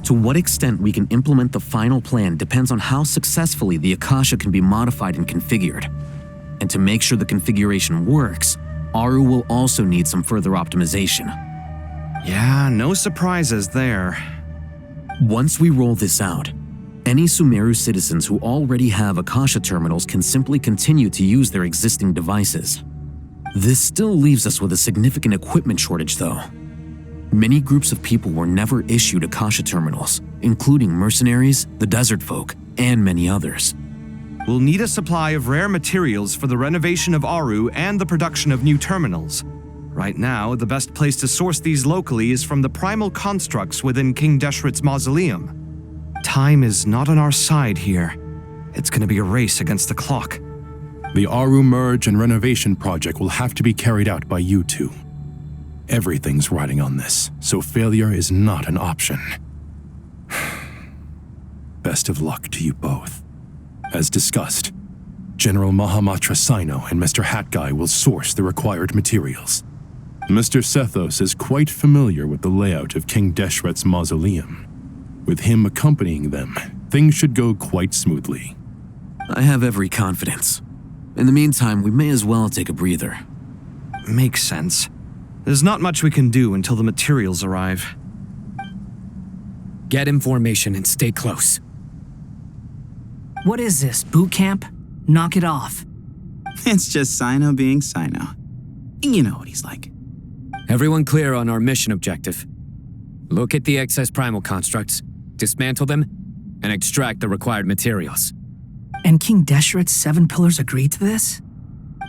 To what extent we can implement the final plan depends on how successfully the Akasha can be modified and configured. And to make sure the configuration works, Aru will also need some further optimization. Yeah, no surprises there. Once we roll this out, any Sumeru citizens who already have Akasha terminals can simply continue to use their existing devices. This still leaves us with a significant equipment shortage, though. Many groups of people were never issued Akasha terminals, including mercenaries, the desert folk, and many others. We'll need a supply of rare materials for the renovation of Aru and the production of new terminals. Right now, the best place to source these locally is from the primal constructs within King Deshret's mausoleum. Time is not on our side here. It's going to be a race against the clock. The Aru merge and renovation project will have to be carried out by you two. Everything's riding on this, so failure is not an option. Best of luck to you both. As discussed, General Mahamatra Sino and Mr. Hat Guy will source the required materials. Mr. Sethos is quite familiar with the layout of King Deshret's mausoleum. With him accompanying them, things should go quite smoothly. I have every confidence. In the meantime, we may as well take a breather. Makes sense. There's not much we can do until the materials arrive. Get in formation and stay close. What is this, boot camp? Knock it off. It's just Sino being Sino. You know what he's like. Everyone clear on our mission objective. Look at the excess primal constructs, dismantle them, and extract the required materials. And King Deshret's 7 pillars agreed to this?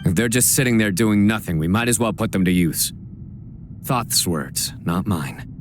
If they're just sitting there doing nothing, we might as well put them to use. Thoth's words, not mine.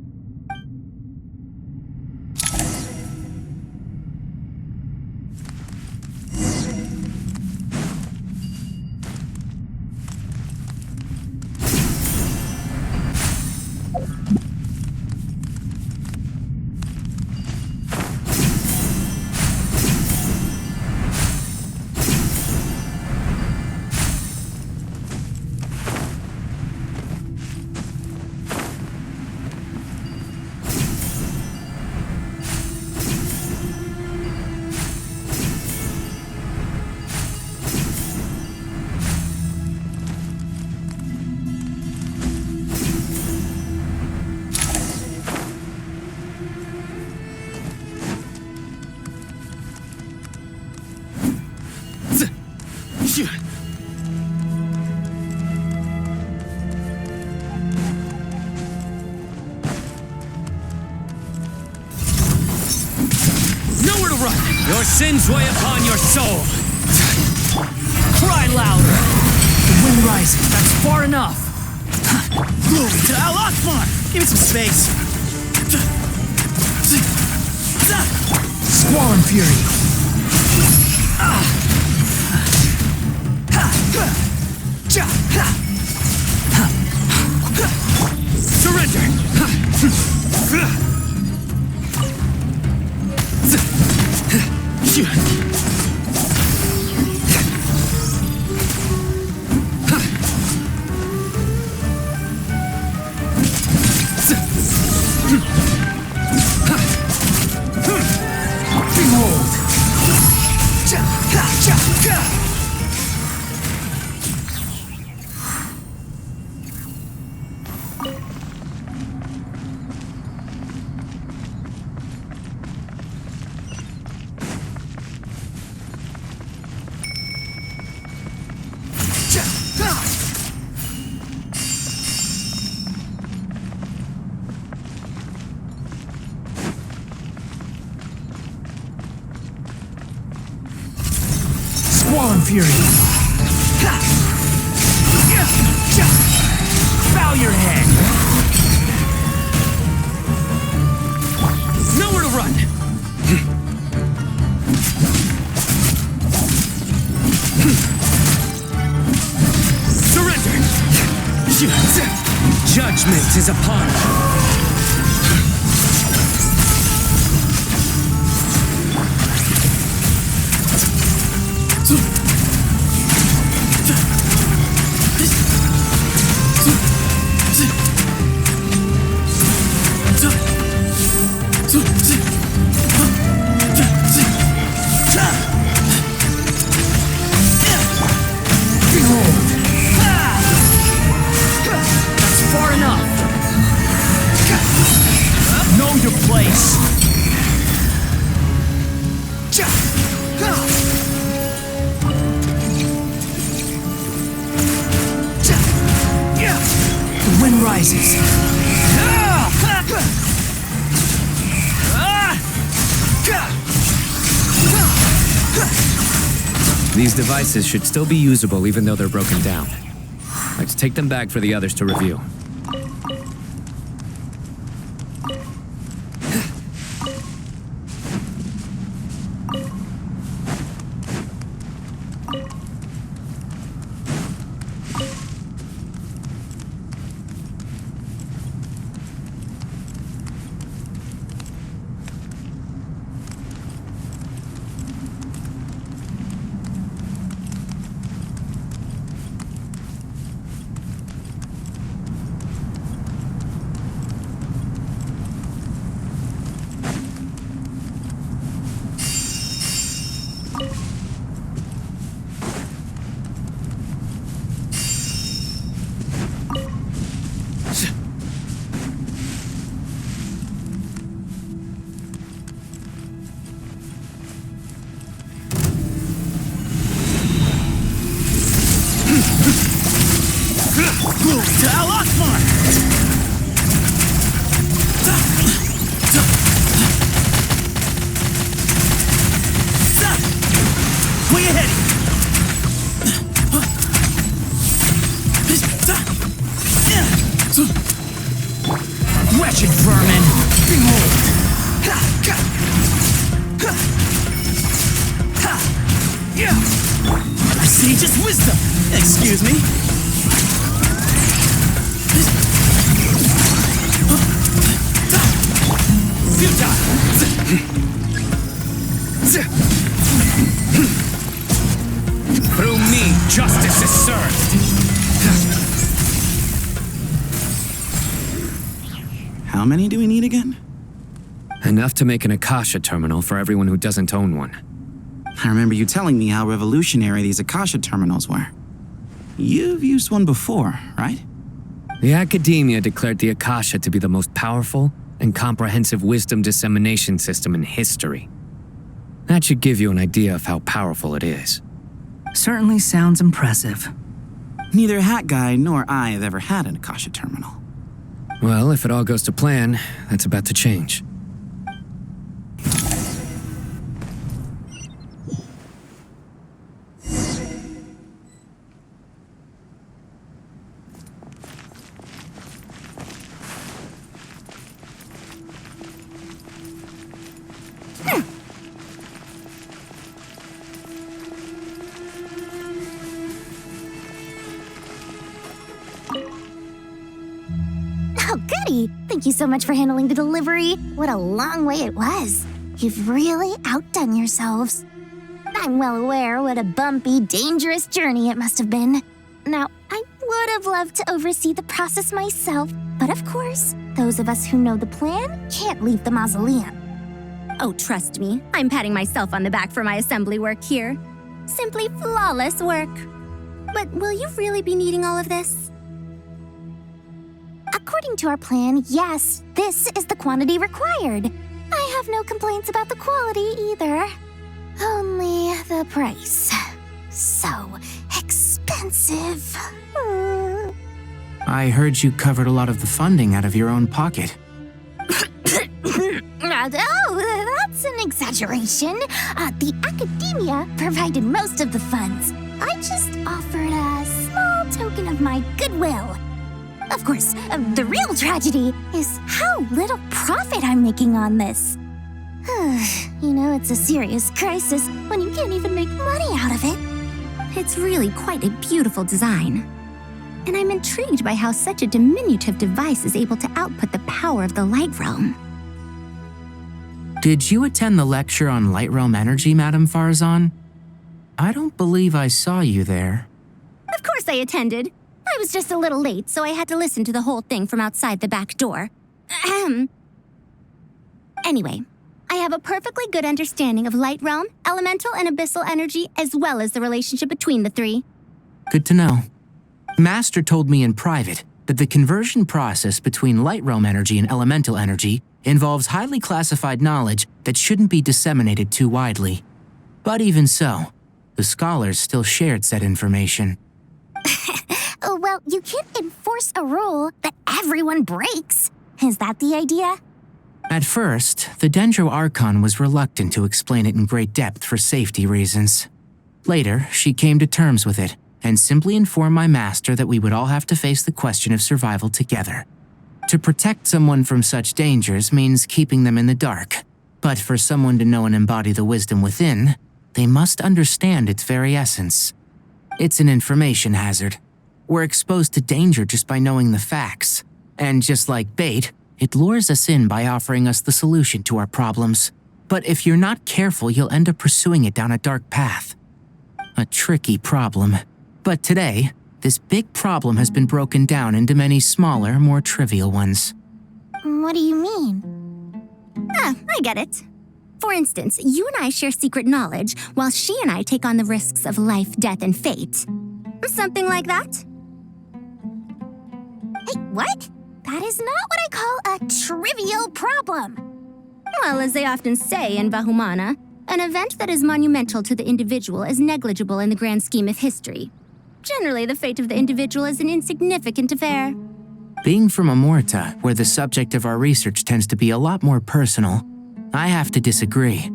Nowhere to run! Your sins weigh upon your soul! Cry louder! The wind rises, that's far enough! Glory to Al Akbar! Give me some space! Squall and fury! fury. Bow your head. Nowhere to run. Surrender. Judgment is upon you. That's far enough. Know your place. The wind rises. These devices should still be usable even though they're broken down. Let's take them back for the others to review. Wretched vermin! Behold! Our sage's wisdom! Excuse me? Through me, justice is served! How many do we need again? Enough to make an Akasha terminal for everyone who doesn't own one. I remember you telling me how revolutionary these Akasha terminals were. You've used one before, right? The academia declared the Akasha to be the most powerful and comprehensive wisdom dissemination system in history. That should give you an idea of how powerful it is. Certainly sounds impressive. Neither Hat Guy nor I have ever had an Akasha terminal. Well, if it all goes to plan, that's about to change. Oh, goody! Thank you so much for handling the delivery. What a long way it was. You've really outdone yourselves. I'm well aware what a bumpy, dangerous journey it must have been. Now, I would have loved to oversee the process myself, but of course, those of us who know the plan can't leave the mausoleum. Oh, trust me, I'm patting myself on the back for my assembly work here. Simply flawless work. But will you really be needing all of this? According to our plan, yes, this is the quantity required. I have no complaints about the quality either. Only the price. So expensive. I heard you covered a lot of the funding out of your own pocket. Oh, that's an exaggeration. The academia provided most of the funds. I just offered a small token of my goodwill. Of course, the real tragedy is how little profit I'm making on this. You know, it's a serious crisis when you can't even make money out of it. It's really quite a beautiful design. And I'm intrigued by how such a diminutive device is able to output the power of the Light Realm. Did you attend the lecture on Light Realm energy, Madame Farzan? I don't believe I saw you there. Of course I attended. I was just a little late, so I had to listen to the whole thing from outside the back door. Ahem. Anyway, I have a perfectly good understanding of Light Realm, elemental and abyssal energy, as well as the relationship between the three. Good to know. Master told me in private that the conversion process between Light Realm energy and elemental energy involves highly classified knowledge that shouldn't be disseminated too widely. But even so, the scholars still shared said information. Well, you can't enforce a rule that everyone breaks. Is that the idea? At first, the Dendro Archon was reluctant to explain it in great depth for safety reasons. Later, she came to terms with it and simply informed my master that we would all have to face the question of survival together. To protect someone from such dangers means keeping them in the dark, but for someone to know and embody the wisdom within, they must understand its very essence. It's an information hazard. We're exposed to danger just by knowing the facts, and just like bait, it lures us in by offering us the solution to our problems. But if you're not careful, you'll end up pursuing it down a dark path. A tricky problem. But today, this big problem has been broken down into many smaller, more trivial ones. What do you mean? I get it. For instance, you and I share secret knowledge, while she and I take on the risks of life, death, and fate. Something like that? Hey, what? That is not what I call a trivial problem. Well, as they often say in Vahumana, an event that is monumental to the individual is negligible in the grand scheme of history. Generally, the fate of the individual is an insignificant affair. Being from Amorta, where the subject of our research tends to be a lot more personal, I have to disagree.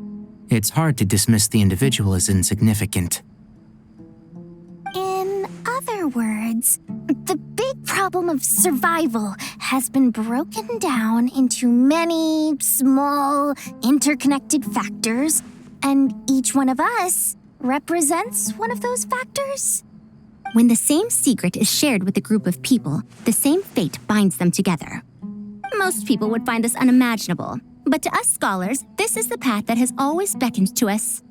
It's hard to dismiss the individual as insignificant. In other words, the big problem of survival has been broken down into many small, interconnected factors, and each one of us represents one of those factors. When the same secret is shared with a group of people, the same fate binds them together. Most people would find this unimaginable, but to us scholars, this is the path that has always beckoned to us.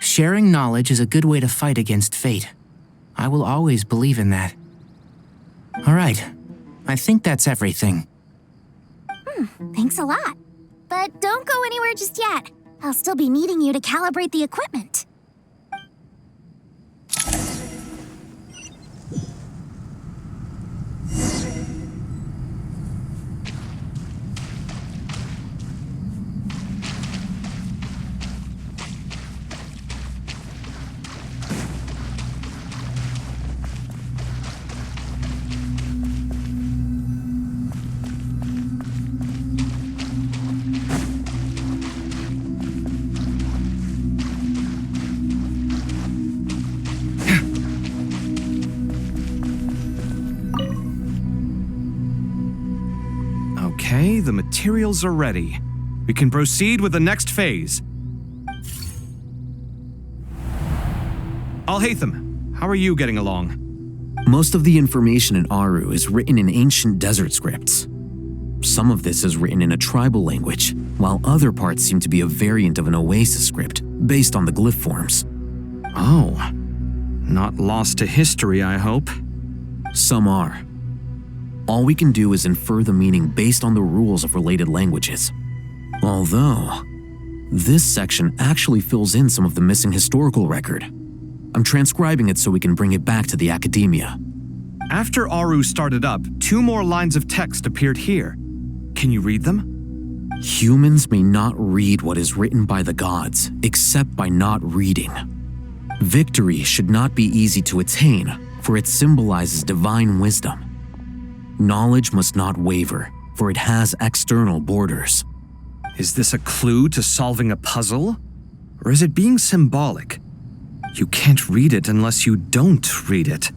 Sharing knowledge is a good way to fight against fate. I will always believe in that. All right, I think that's everything. Thanks a lot. But don't go anywhere just yet. I'll still be needing you to calibrate the equipment. Okay, the materials are ready. We can proceed with the next phase. Al-Haytham, how are you getting along? Most of the information in Aru is written in ancient desert scripts. Some of this is written in a tribal language, while other parts seem to be a variant of an oasis script based on the glyph forms. Oh, not lost to history, I hope. Some are. All we can do is infer the meaning based on the rules of related languages. Although, this section actually fills in some of the missing historical record. I'm transcribing it so we can bring it back to the academia. After Aru started up, 2 more lines of text appeared here. Can you read them? Humans may not read what is written by the gods, except by not reading. Victory should not be easy to attain, for it symbolizes divine wisdom. Knowledge must not waver, for it has external borders. Is this a clue to solving a puzzle? Or is it being symbolic? You can't read it unless you don't read it.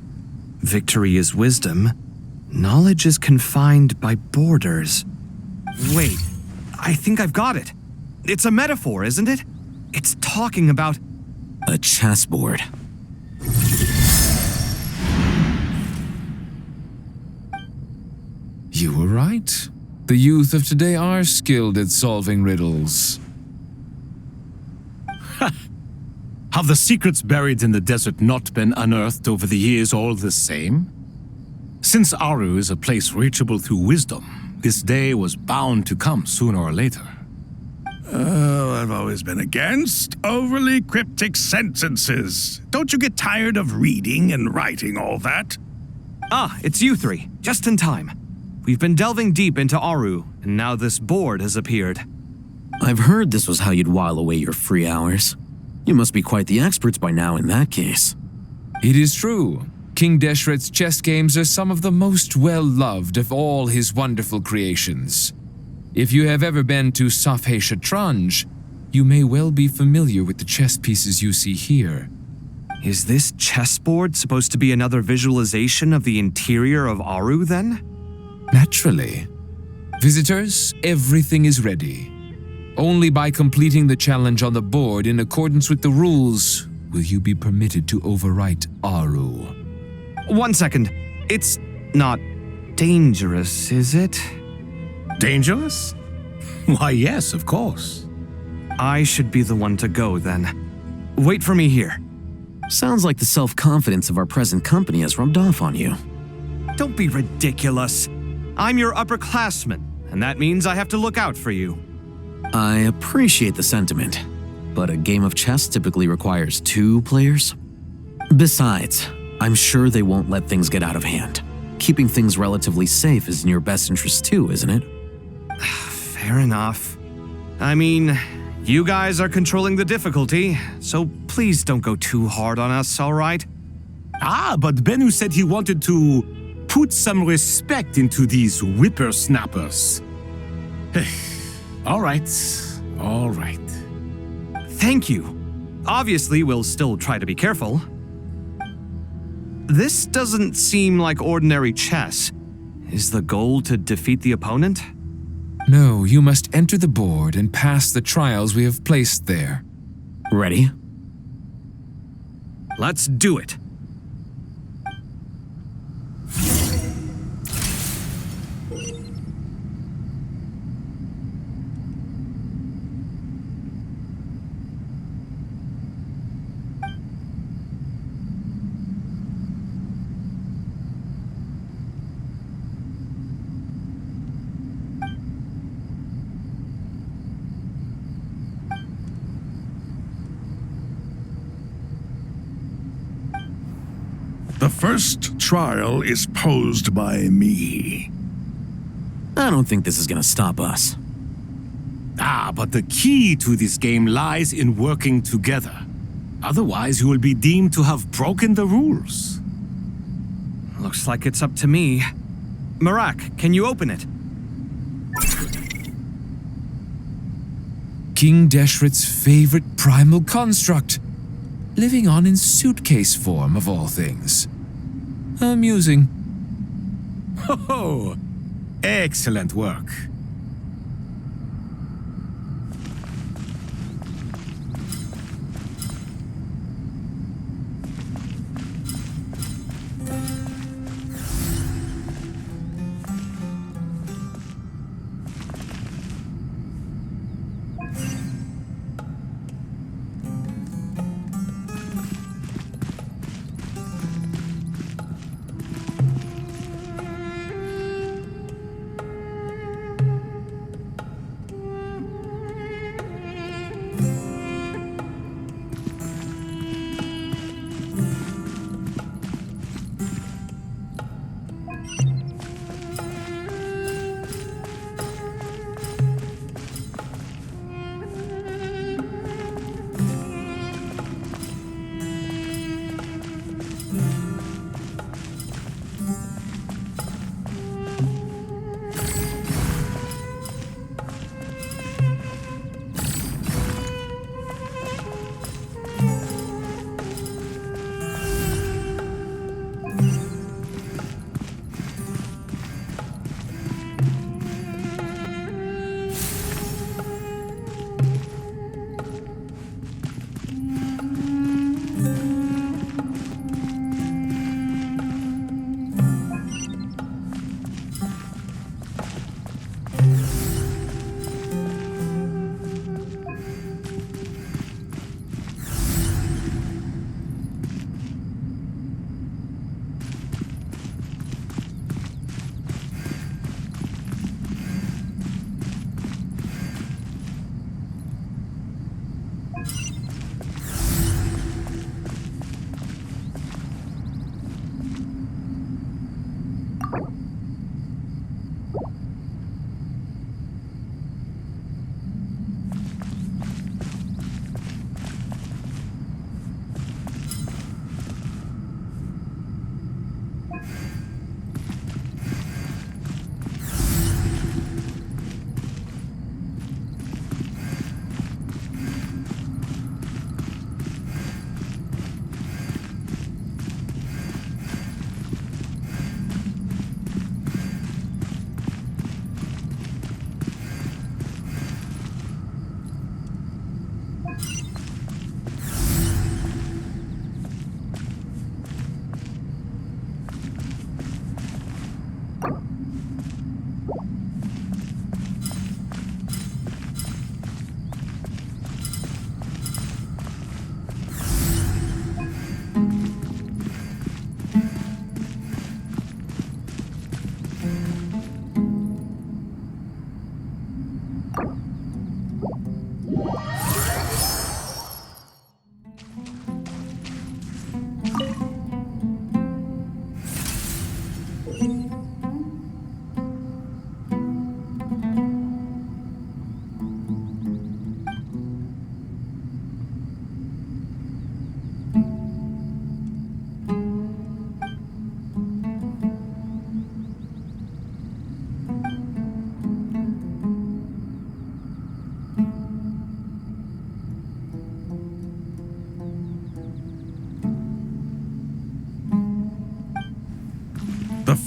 Victory is wisdom. Knowledge is confined by borders. Wait, I think I've got it. It's a metaphor, isn't it? It's talking about a chessboard. You were right. The youth of today are skilled at solving riddles. Have the secrets buried in the desert not been unearthed over the years all the same? Since Aru is a place reachable through wisdom, this day was bound to come sooner or later. Oh, I've always been against overly cryptic sentences. Don't you get tired of reading and writing all that? Ah, it's you three. Just in time. We've been delving deep into Aru, and now this board has appeared. I've heard this was how you'd while away your free hours. You must be quite the experts by now in that case. It is true. King Deshret's chess games are some of the most well-loved of all his wonderful creations. If you have ever been to Safhe Shatranj, you may well be familiar with the chess pieces you see here. Is this chessboard supposed to be another visualization of the interior of Aru, then? Naturally. Visitors, everything is ready. Only by completing the challenge on the board in accordance with the rules will you be permitted to overwrite Aru. 1 second. It's not dangerous, is it? Dangerous? Why, yes, of course. I should be the one to go, then. Wait for me here. Sounds like the self-confidence of our present company has rubbed off on you. Don't be ridiculous. I'm your upperclassman, and that means I have to look out for you. I appreciate the sentiment, but a game of chess typically requires 2 players. Besides, I'm sure they won't let things get out of hand. Keeping things relatively safe is in your best interest too, isn't it? Fair enough. I mean, you guys are controlling the difficulty, so please don't go too hard on us, all right? Ah, but Bennu said he wanted to put some respect into these whippersnappers. All right. Thank you. Obviously, we'll still try to be careful. This doesn't seem like ordinary chess. Is the goal to defeat the opponent? No, you must enter the board and pass the trials we have placed there. Ready? Let's do it. The first trial is posed by me. I don't think this is gonna stop us. Ah, but the key to this game lies in working together. Otherwise, you will be deemed to have broken the rules. Looks like it's up to me. Marak, can you open it? King Deshret's favorite primal construct. Living on in suitcase form, of all things. Amusing. Oh, excellent work.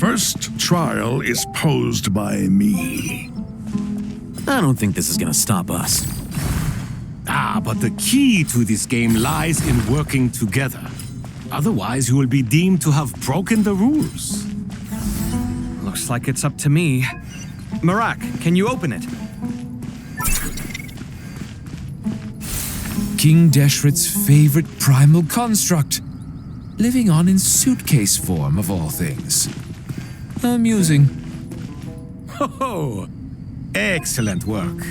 first trial is posed by me. I don't think this is gonna stop us. But the key to this game lies in working together. Otherwise, you will be deemed to have broken the rules. Looks like it's up to me. Marak, can you open it? King Deshret's favorite primal construct. Living on in suitcase form, of all things. Amusing. Oh, excellent work.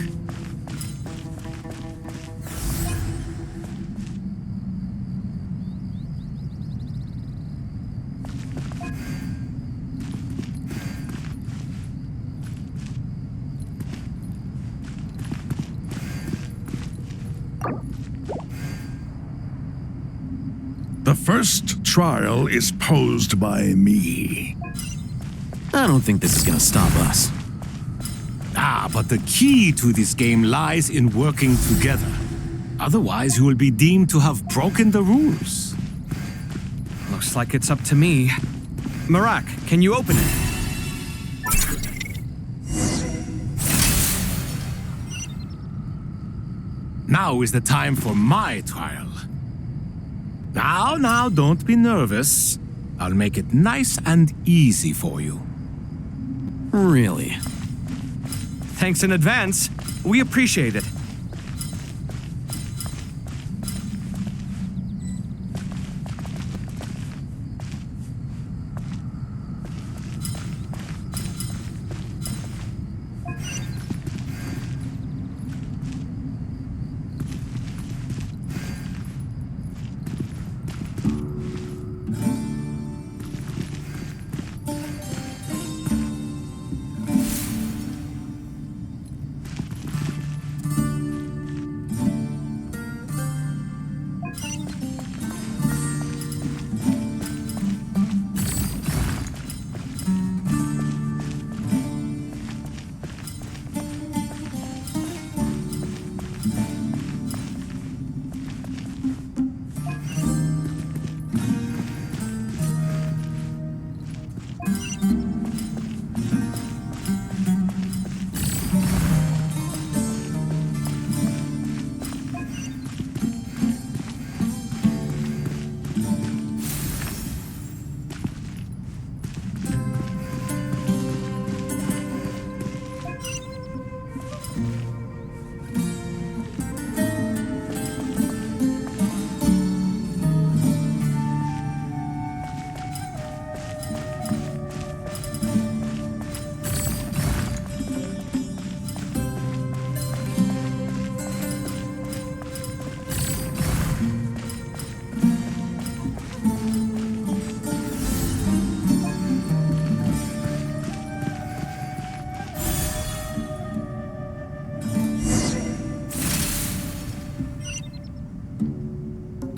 The first trial is posed by me. I don't think this is gonna stop us. But the key to this game lies in working together. Otherwise, you will be deemed to have broken the rules. Looks like it's up to me. Marak, can you open it? Now is the time for my trial. Now, don't be nervous. I'll make it nice and easy for you. Really? Thanks in advance. We appreciate it.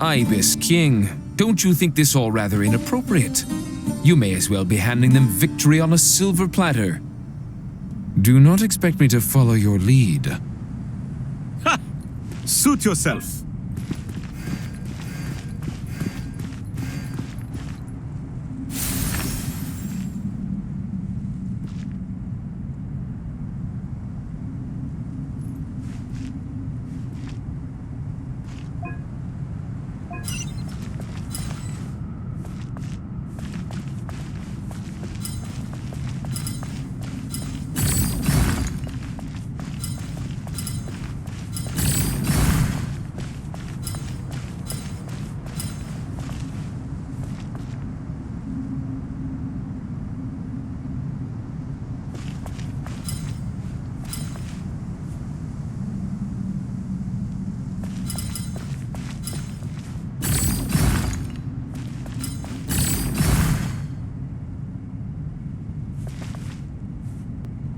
Ibis King, don't you think this all rather inappropriate? You may as well be handing them victory on a silver platter. Do not expect me to follow your lead. Ha! Suit yourself.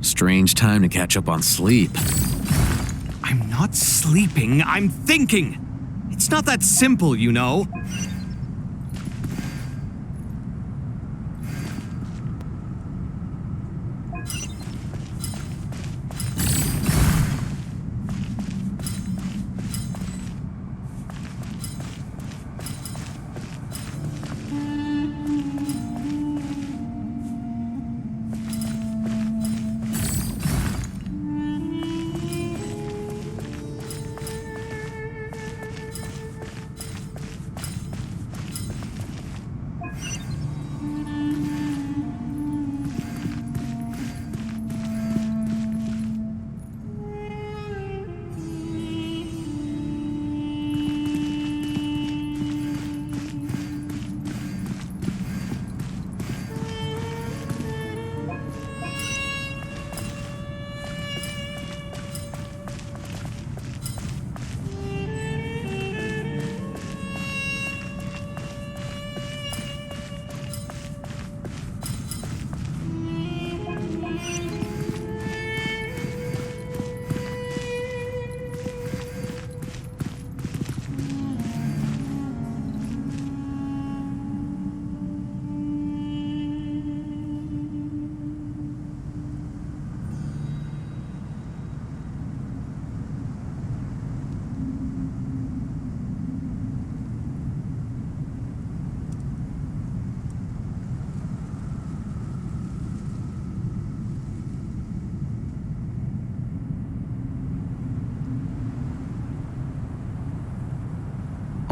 Strange time to catch up on sleep. I'm not sleeping, I'm thinking! It's not that simple, you know.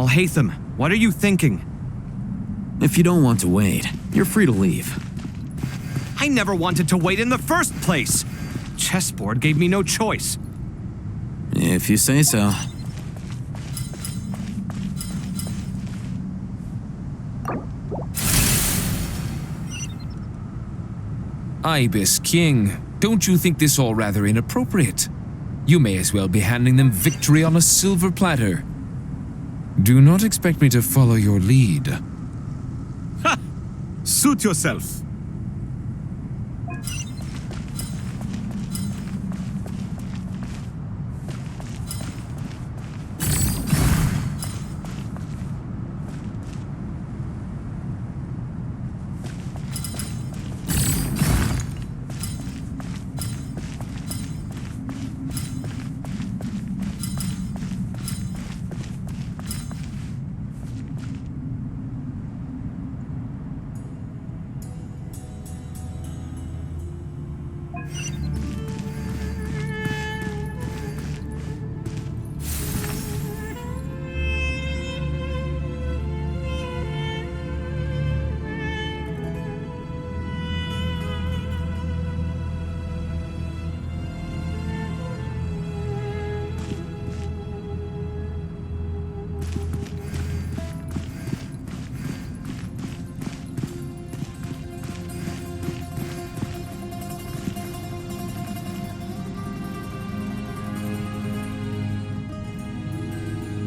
Alhaitham, what are you thinking? If you don't want to wait, you're free to leave. I never wanted to wait in the first place! Chessboard gave me no choice. If you say so. Ibis King, don't you think this all rather inappropriate? You may as well be handing them victory on a silver platter. Do not expect me to follow your lead. Ha! Suit yourself.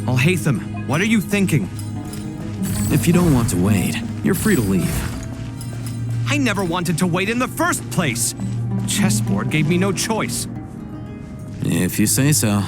Alhaitham, what are you thinking? If you don't want to wait, you're free to leave. I never wanted to wait in the first place! Chessboard gave me no choice. If you say so.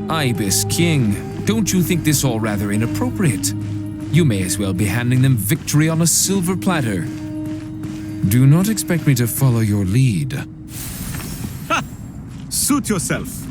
Ibis King, don't you think this all rather inappropriate? You may as well be handing them victory on a silver platter. Do not expect me to follow your lead. Ha! Suit yourself.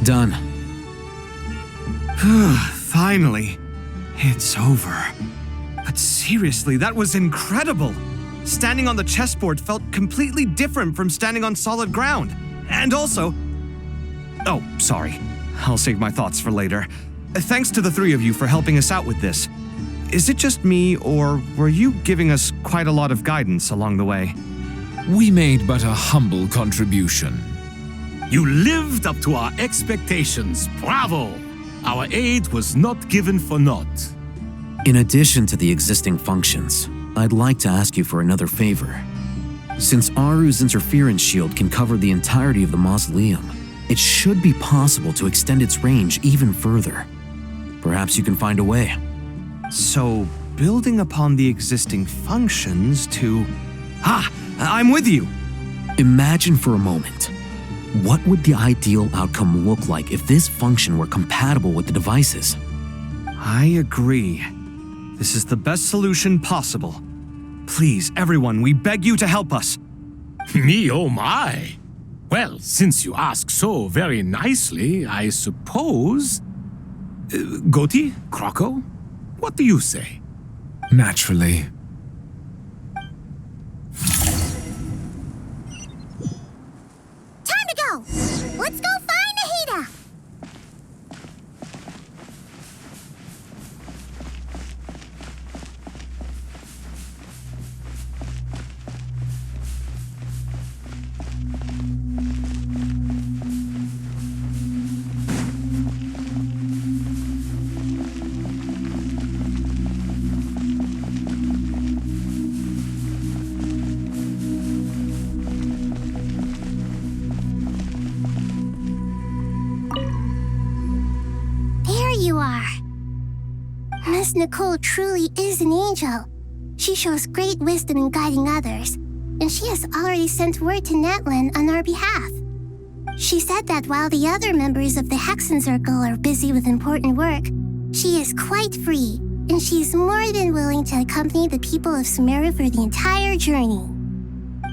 Done. Finally. It's over. But seriously, that was incredible. Standing on the chessboard felt completely different from standing on solid ground. And also... Oh, sorry. I'll save my thoughts for later. Thanks to the three of you for helping us out with this. Is it just me, or were you giving us quite a lot of guidance along the way? We made but a humble contribution. You lived up to our expectations. Bravo! Our aid was not given for naught. In addition to the existing functions, I'd like to ask you for another favor. Since Aru's interference shield can cover the entirety of the mausoleum, it should be possible to extend its range even further. Perhaps you can find a way. So, building upon the existing functions to... Ah! I'm with you! Imagine for a moment. What would the ideal outcome look like if this function were compatible with the devices? I agree. This is the best solution possible. Please, everyone, we beg you to help us. Me, oh my! Well, since you ask so very nicely, I suppose... Goti? Croco? What do you say? Naturally. Time to go! Let's go find Nahida! There you are. Miss Nicole truly is an angel. She shows great wisdom in guiding others, and she has already sent word to Natlan on our behalf. She said that while the other members of the Hexen Circle are busy with important work, she is quite free, and she is more than willing to accompany the people of Sumeru for the entire journey.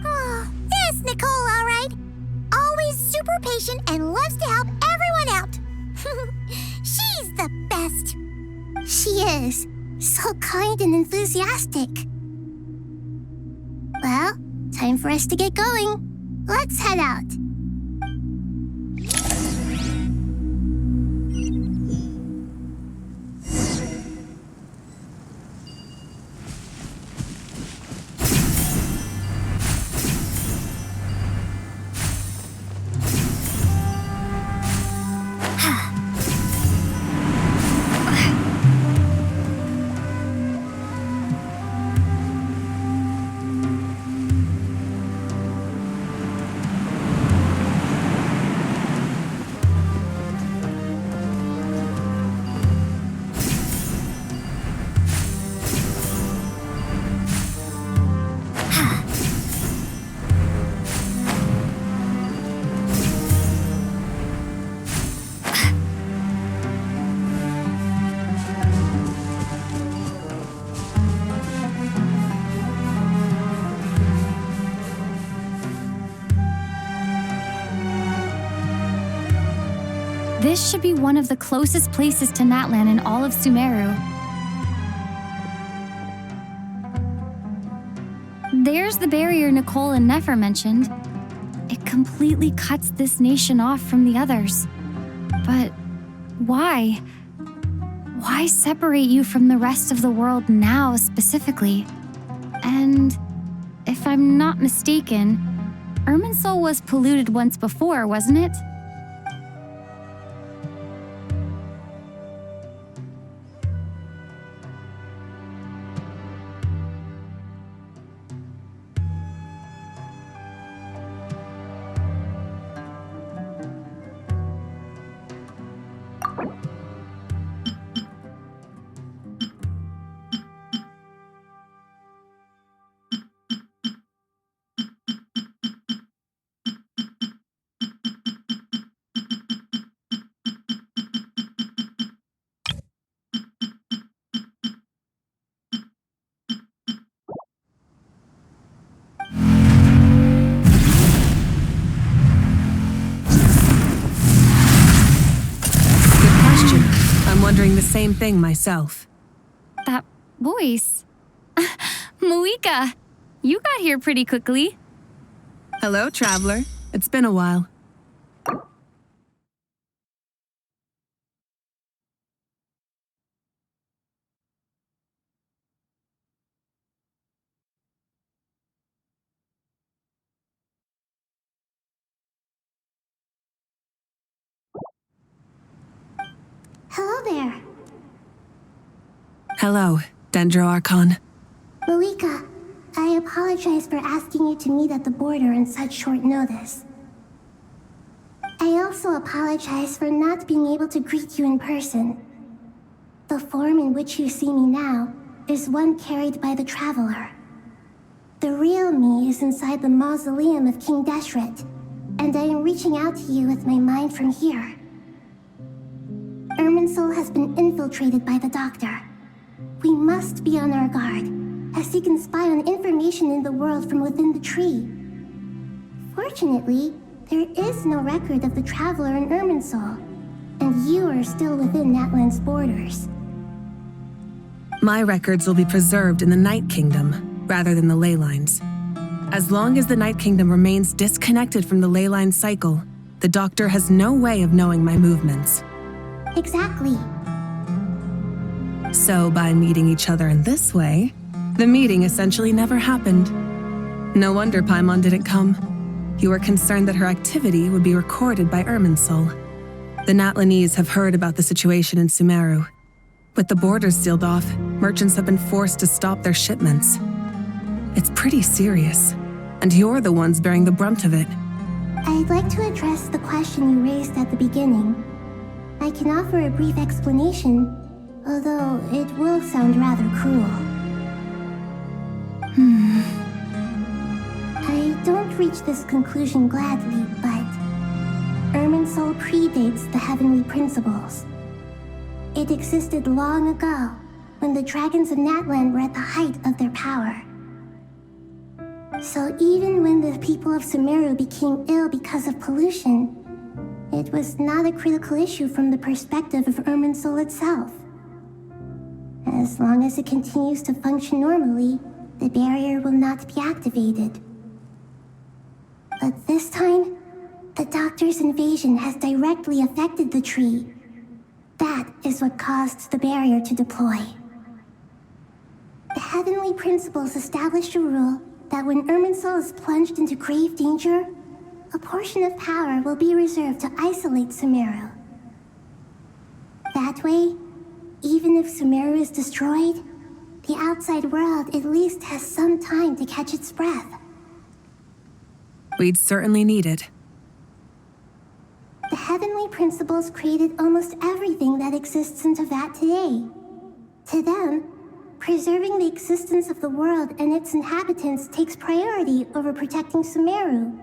Oh, yes, Nicole, all right. Always super patient and loves to help everyone out. She's the best. She is. So kind and enthusiastic. Well, time for us to get going. Let's head out. This should be one of the closest places to Natlan in all of Sumeru. There's the barrier Nicole and Nefer mentioned. It completely cuts this nation off from the others. But why? Why separate you from the rest of the world now specifically? And if I'm not mistaken, Irminsul was polluted once before, wasn't it? Wondering the same thing myself. That voice. Moika, you got here pretty quickly. Hello, traveler. It's been a while. Hello there. Hello, Dendro Archon. Moika, I apologize for asking you to meet at the border on such short notice. I also apologize for not being able to greet you in person. The The form in which you see me now is one carried by the Traveler. The real me is inside the mausoleum of King Deshret, and I am reaching out to you with my mind from here. Irminsul has been infiltrated by the Doctor. We must be on our guard, as he can spy on information in the world from within the tree. Fortunately, there is no record of the Traveler in Irminsul, and you are still within Natlan's borders. My records will be preserved in the Night Kingdom, rather than the ley lines. As long as the Night Kingdom remains disconnected from the ley line cycle, the Doctor has no way of knowing my movements. Exactly. So by meeting each other in this way, the meeting essentially never happened. No wonder Paimon didn't come. You were concerned that her activity would be recorded by Irminsul. The Natlanese have heard about the situation in Sumeru. With the borders sealed off, merchants have been forced to stop their shipments. It's pretty serious, and you're the ones bearing the brunt of it. I'd like to address the question you raised at the beginning. I can offer a brief explanation, although it will sound rather cruel. I don't reach this conclusion gladly, but Irminsul predates the heavenly principles. It existed long ago, when the dragons of Natlan were at the height of their power. So even when the people of Sumeru became ill because of pollution, it was not a critical issue from the perspective of Irminsul itself. As long as it continues to function normally, the barrier will not be activated. But this time, the Doctor's invasion has directly affected the tree. That is what caused the barrier to deploy. The heavenly principles established a rule that when Irminsul is plunged into grave danger, a portion of power will be reserved to isolate Sumeru. That way, even if Sumeru is destroyed, the outside world at least has some time to catch its breath. We'd certainly need it. The heavenly principles created almost everything that exists in Teyvat today. To them, preserving the existence of the world and its inhabitants takes priority over protecting Sumeru.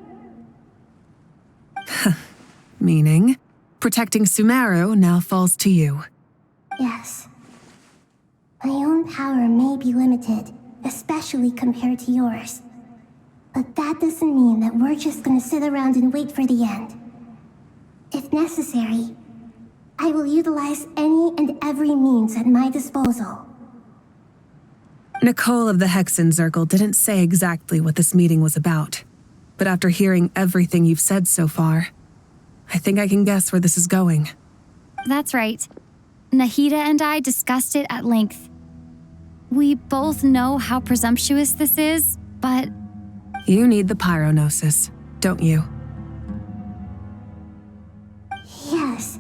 Meaning, protecting Sumeru now falls to you. Yes. My own power may be limited, especially compared to yours. But that doesn't mean that we're just gonna sit around and wait for the end. If necessary, I will utilize any and every means at my disposal. Nicole of the Hexen Circle didn't say exactly what this meeting was about, but after hearing everything you've said so far, I think I can guess where this is going. That's right. Nahida and I discussed it at length. We both know how presumptuous this is, but... You need the pyronosis, don't you? Yes,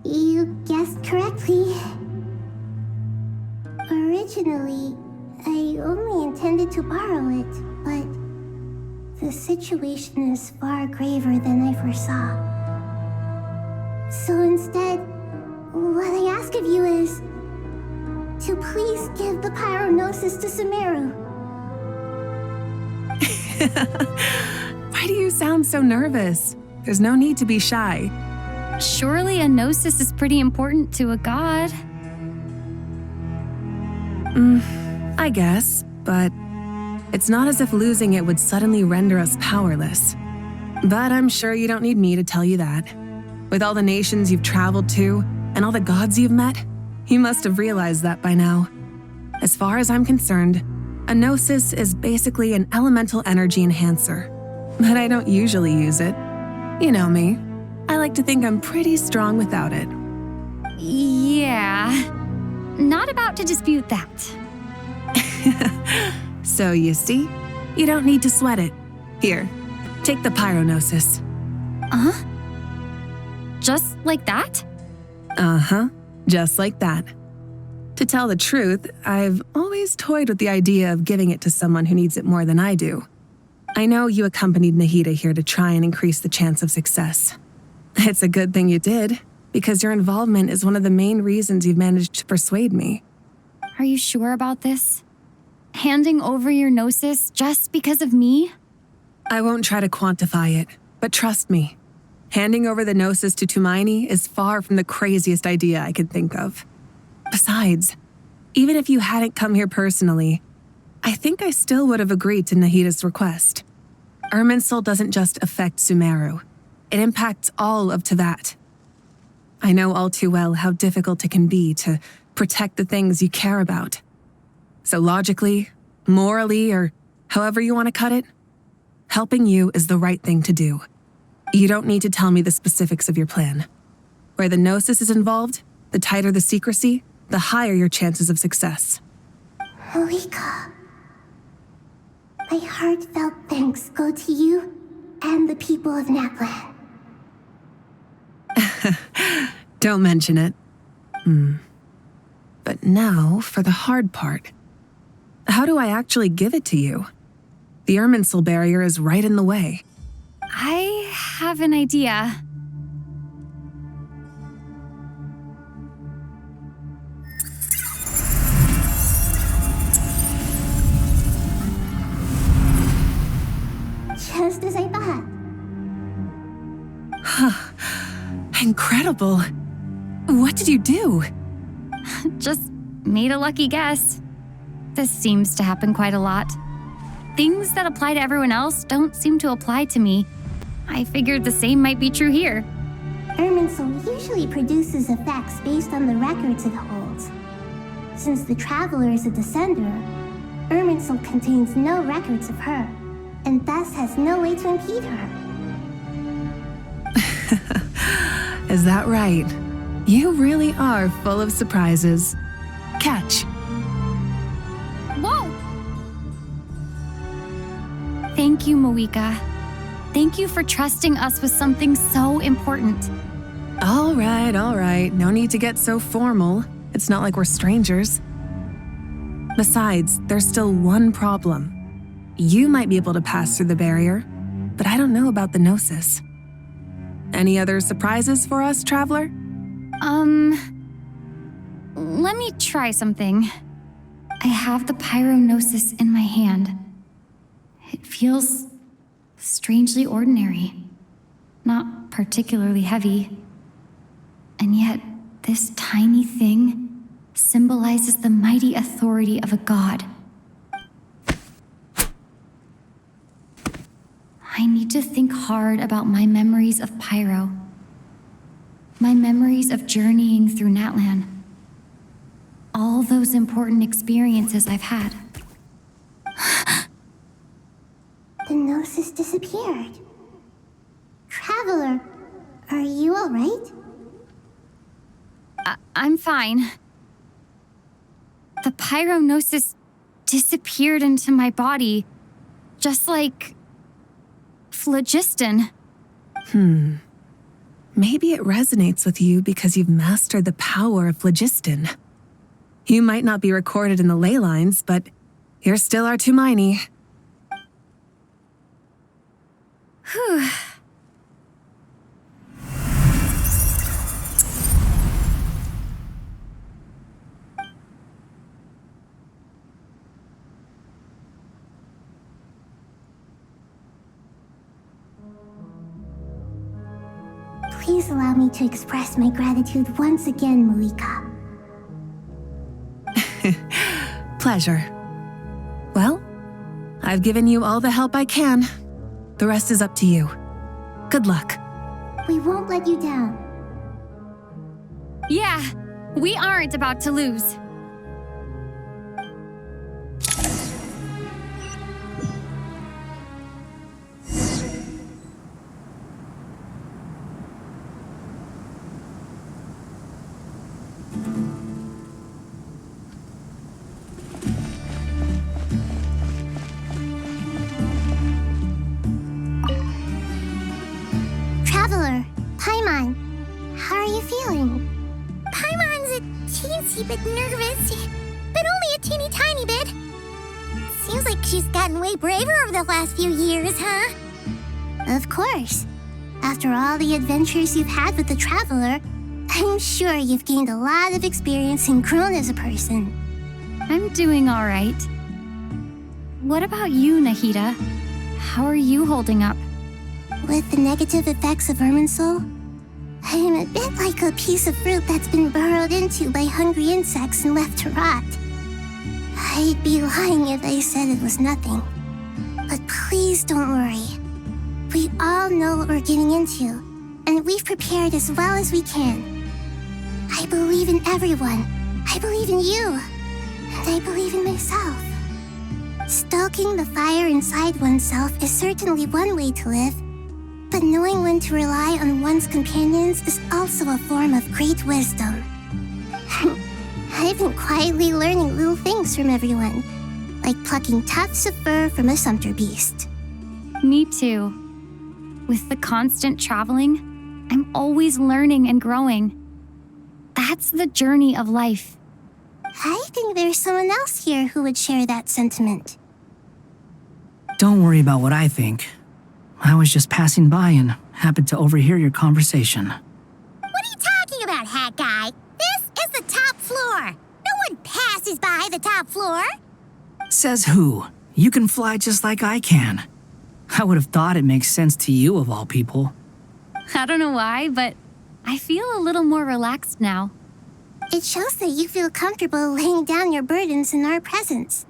you guessed correctly. Originally, I only intended to borrow it, but the situation is far graver than I foresaw. So instead, what I ask of you is to please give the pyronosis to Sumeru. Why do you sound so nervous? There's no need to be shy. Surely a gnosis is pretty important to a god. I guess, but it's not as if losing it would suddenly render us powerless. But I'm sure you don't need me to tell you that. With all the nations you've traveled to, and all the gods you've met, you must have realized that by now. As far as I'm concerned, a gnosis is basically an elemental energy enhancer. But I don't usually use it. You know me. I like to think I'm pretty strong without it. Yeah. Not about to dispute that. So you see, you don't need to sweat it. Here, take the pyronosis. Just like that? Just like that. To tell the truth, I've always toyed with the idea of giving it to someone who needs it more than I do. I know you accompanied Nahida here to try and increase the chance of success. It's a good thing you did. because your involvement is one of the main reasons you've managed to persuade me. Are you sure about this? Handing over your Gnosis just because of me? I won't try to quantify it, but trust me, handing over the Gnosis to Tumaini is far from the craziest idea I could think of. Besides, even if you hadn't come here personally, I think I still would have agreed to Nahida's request. Irminsul doesn't just affect Sumeru. It impacts all of Teyvat. I know all too well how difficult it can be to protect the things you care about. So logically, morally, or however you want to cut it, helping you is the right thing to do. You don't need to tell me the specifics of your plan. Where the Gnosis is involved, the tighter the secrecy, the higher your chances of success. Moika, my heartfelt thanks go to you and the people of Naplan. Don't mention it. But now for the hard part. How do I actually give it to you? The Irminsul barrier is right in the way. I have an idea. Just as I thought. Incredible. What did you do? Just made a lucky guess. This seems to happen quite a lot. Things that apply to everyone else don't seem to apply to me. I figured the same might be true here. Irminsul usually produces effects based on the records it holds. Since the Traveler is a descender, Irminsul contains no records of her, and thus has no way to impede her. Is that right? You really are full of surprises. Catch. Whoa! Thank you, Moika. Thank you for trusting us with something so important. All right. No need to get so formal. It's not like we're strangers. Besides, there's still one problem. You might be able to pass through the barrier, but I don't know about the Gnosis. Any other surprises for us, Traveler? Let me try something. I have the Pyrognosis in my hand. It feels strangely ordinary, not particularly heavy. And yet, this tiny thing symbolizes the mighty authority of a god. I need to think hard about my memories of Pyro. My memories of journeying through Natlan. All those important experiences I've had. The Gnosis disappeared. Traveler, are you alright? I'm fine. The Pyrognosis disappeared into my body, just like phlogiston. Maybe it resonates with you because you've mastered the power of phlogiston. You might not be recorded in the ley lines, but you're still our Tumaini. Whew. Please allow me to express my gratitude once again, Moika. Pleasure. Well, I've given you all the help I can. The rest is up to you. Good luck. We won't let you down. Yeah, we aren't about to lose. Traveler, Paimon, how are you feeling? Paimon's a teensy bit nervous, but only a teeny tiny bit. Seems like she's gotten way braver over the last few years, huh? Of course. After all the adventures you've had with the Traveler, I'm sure you've gained a lot of experience and grown as a person. I'm doing all right. What about you, Nahida? How are you holding up? With the negative effects of Irminsul, I'm a bit like a piece of fruit that's been burrowed into by hungry insects and left to rot. I'd be lying if I said it was nothing. But please don't worry. We all know what we're getting into, and we've prepared as well as we can. I believe in everyone. I believe in you. And I believe in myself. Stoking the fire inside oneself is certainly one way to live, but knowing when to rely on one's companions is also a form of great wisdom. I've been quietly learning little things from everyone, like plucking tufts of fur from a sumpter beast. Me too. With the constant traveling, I'm always learning and growing. That's the journey of life. I think there's someone else here who would share that sentiment. Don't worry about what I think. I was just passing by and happened to overhear your conversation. What are you talking about, Hat Guy? This is the top floor. No one passes by the top floor. Says who? You can fly just like I can. I would have thought it makes sense to you of all people. I don't know why, but I feel a little more relaxed now. It shows that you feel comfortable laying down your burdens in our presence.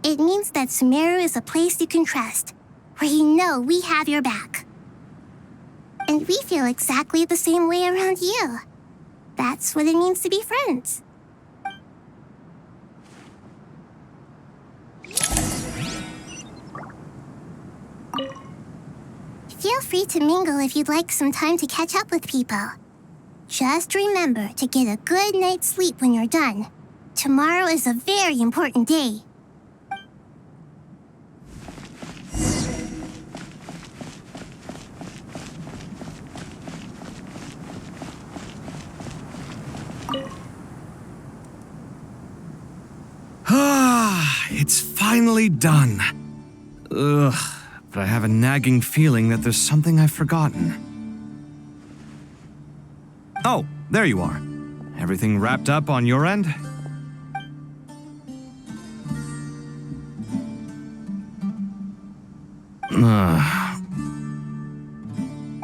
It means that Sumeru is a place you can trust, where you know we have your back. And we feel exactly the same way around you. That's what it means to be friends. Feel free to mingle if you'd like some time to catch up with people. Just remember to get a good night's sleep when you're done. Tomorrow is a very important day. It's finally done. Ugh, but I have a nagging feeling that there's something I've forgotten. Oh, there you are. Everything wrapped up on your end?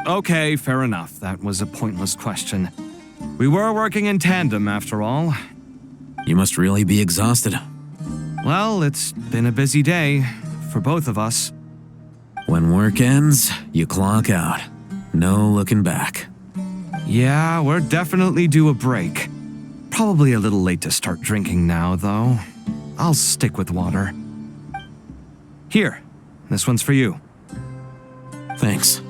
Okay, fair enough. That was a pointless question. We were working in tandem, after all. You must really be exhausted. Well, it's been a busy day for both of us. When work ends, you clock out. No looking back. Yeah, we're definitely due a break. Probably a little late to start drinking now, though. I'll stick with water. Here, this one's for you. Thanks.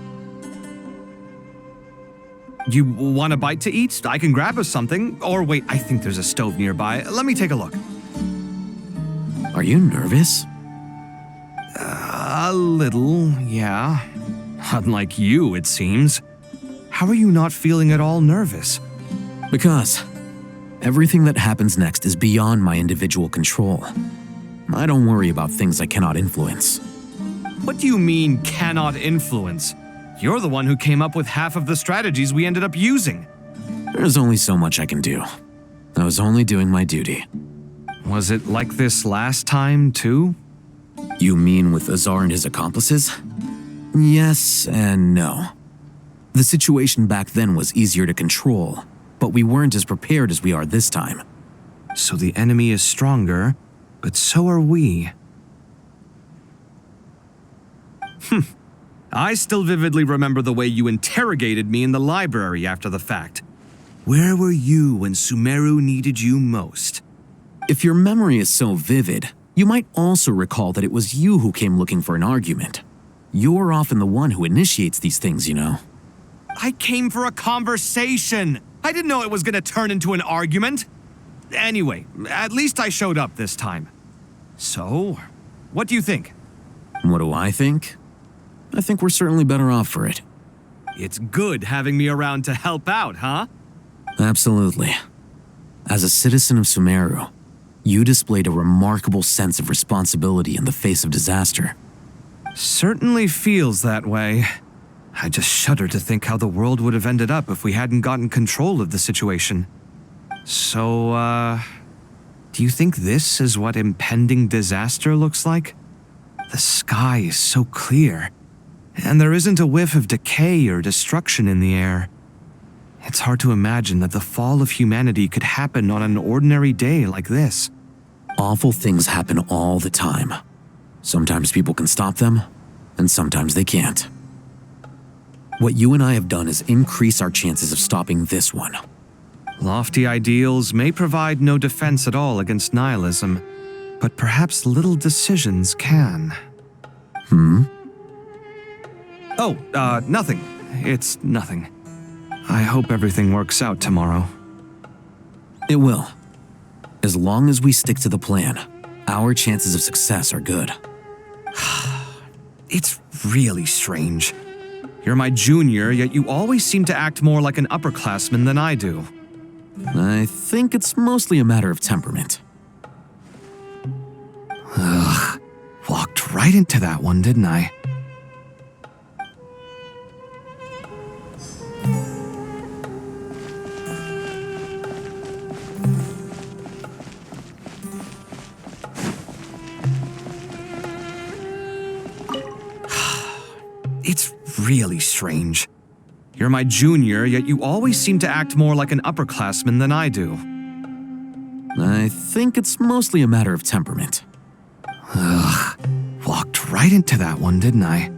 You want a bite to eat? I can grab us something. Or wait, I think there's a stove nearby. Let me take a look. Are you nervous? A little, yeah. Unlike you, it seems. How are you not feeling at all nervous? Because everything that happens next is beyond my individual control. I don't worry about things I cannot influence. What do you mean, cannot influence? You're the one who came up with half of the strategies we ended up using. There's only so much I can do. I was only doing my duty. Was it like this last time, too? You mean with Azar and his accomplices? Yes and no. The situation back then was easier to control, but we weren't as prepared as we are this time. So the enemy is stronger, but so are we. I still vividly remember the way you interrogated me in the library after the fact. Where were you when Sumeru needed you most? If your memory is so vivid, you might also recall that it was you who came looking for an argument. You're often the one who initiates these things, you know. I came for a conversation. I didn't know it was going to turn into an argument. Anyway, at least I showed up this time. So, what do you think? What do I think? I think we're certainly better off for it. It's good having me around to help out, huh? Absolutely. As a citizen of Sumeru, you displayed a remarkable sense of responsibility in the face of disaster. Certainly feels that way. I just shudder to think how the world would have ended up if we hadn't gotten control of the situation. So, do you think this is what impending disaster looks like? The sky is so clear, and there isn't a whiff of decay or destruction in the air. It's hard to imagine that the fall of humanity could happen on an ordinary day like this. Awful things happen all the time. Sometimes people can stop them, and sometimes they can't. What you and I have done is increase our chances of stopping this one. Lofty ideals may provide no defense at all against nihilism, but perhaps little decisions can. Oh, nothing. It's nothing. I hope everything works out tomorrow. It will. As long as we stick to the plan, our chances of success are good. It's really strange. You're my junior, yet you always seem to act more like an upperclassman than I do. I think it's mostly a matter of temperament. Ugh. Walked right into that one, didn't I? It's really strange. You're my junior, yet you always seem to act more like an upperclassman than I do. I think it's mostly a matter of temperament. Ugh. Walked right into that one, didn't I?